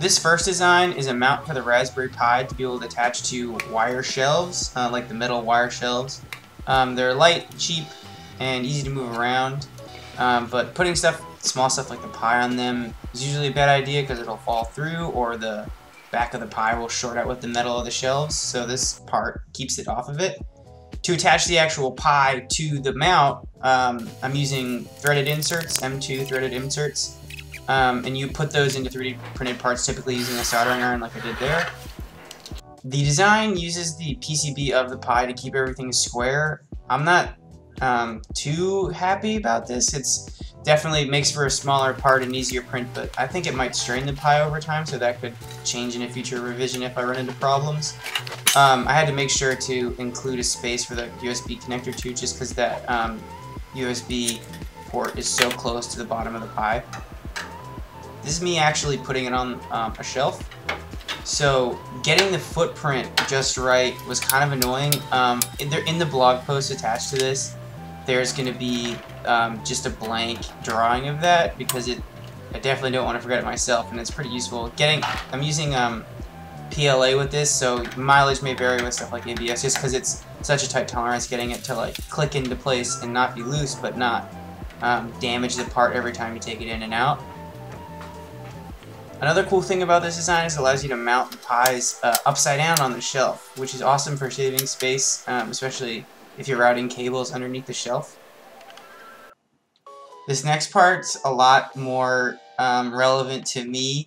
This first design is a mount for the Raspberry Pi to be able to attach to wire shelves, like the metal wire shelves. They're light, cheap, and easy to move around, but putting small stuff like the Pi on them is usually a bad idea because it'll fall through or the back of the Pi will short out with the metal of the shelves, so this part keeps it off of it. To attach the actual Pi to the mount, I'm using threaded inserts, M2 threaded inserts. And you put those into 3D printed parts, typically using a soldering iron like I did there. The design uses the PCB of the Pi to keep everything square. I'm not too happy about this. It's definitely makes for a smaller part and easier print, but I think it might strain the Pi over time, so that could change in a future revision if I run into problems. I had to make sure to include a space for the USB connector too, just because that USB port is so close to the bottom of the Pi. This is me actually putting it on a shelf, so getting the footprint just right was kind of annoying. In the blog post attached to this, there's going to be just a blank drawing of that, because I definitely don't want to forget it myself, and it's pretty useful. I'm using PLA with this, so mileage may vary with stuff like ABS, just because it's such a tight tolerance, getting it to like click into place and not be loose, but not damage the part every time you take it in and out. Another cool thing about this design is it allows you to mount the Pis upside down on the shelf, which is awesome for saving space, especially if you're routing cables underneath the shelf. This next part's a lot more relevant to me,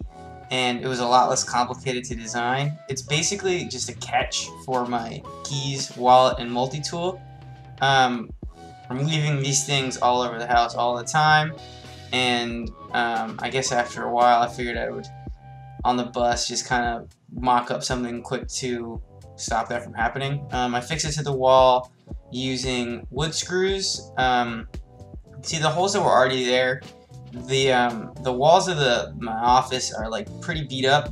and it was a lot less complicated to design. It's basically just a catch for my keys, wallet, and multi-tool. I'm leaving these things all over the house all the time, and I guess after a while I figured I would, on the bus, just kind of mock up something quick to stop that from happening. I fixed it to the wall using wood screws. See, the holes that were already there, the walls of my office are like pretty beat up.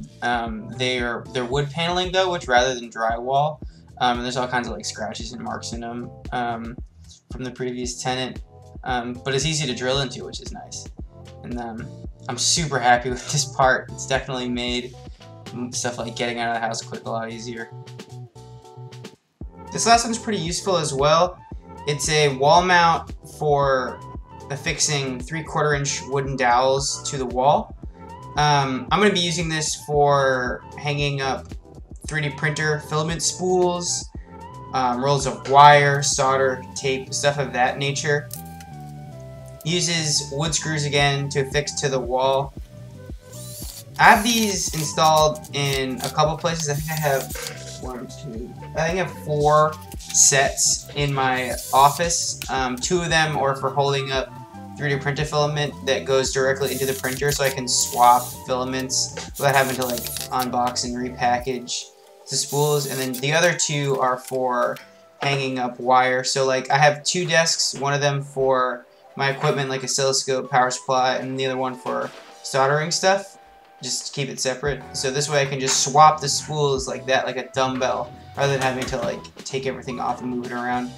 They're wood paneling though, which rather than drywall, and there's all kinds of like scratches and marks in them from the previous tenant. But it's easy to drill into, which is nice. And I'm super happy with this part. It's definitely made stuff like getting out of the house quick a lot easier. This last one's pretty useful as well. It's a wall mount for affixing 3/4 inch wooden dowels to the wall. I'm going to be using this for hanging up 3D printer filament spools, rolls of wire, solder, tape, stuff of that nature. Uses wood screws again to affix to the wall. I have these installed in a couple places. I think I have 4 sets in my office. 2 of them are for holding up 3D printed filament that goes directly into the printer, so I can swap filaments without having to like unbox and repackage the spools. And then the other 2 are for hanging up wire. So like I have 2 desks, one of them for my equipment like oscilloscope, power supply, and the other one for soldering stuff, just to keep it separate. So this way I can just swap the spools like that, like a dumbbell, rather than having to like take everything off and move it around.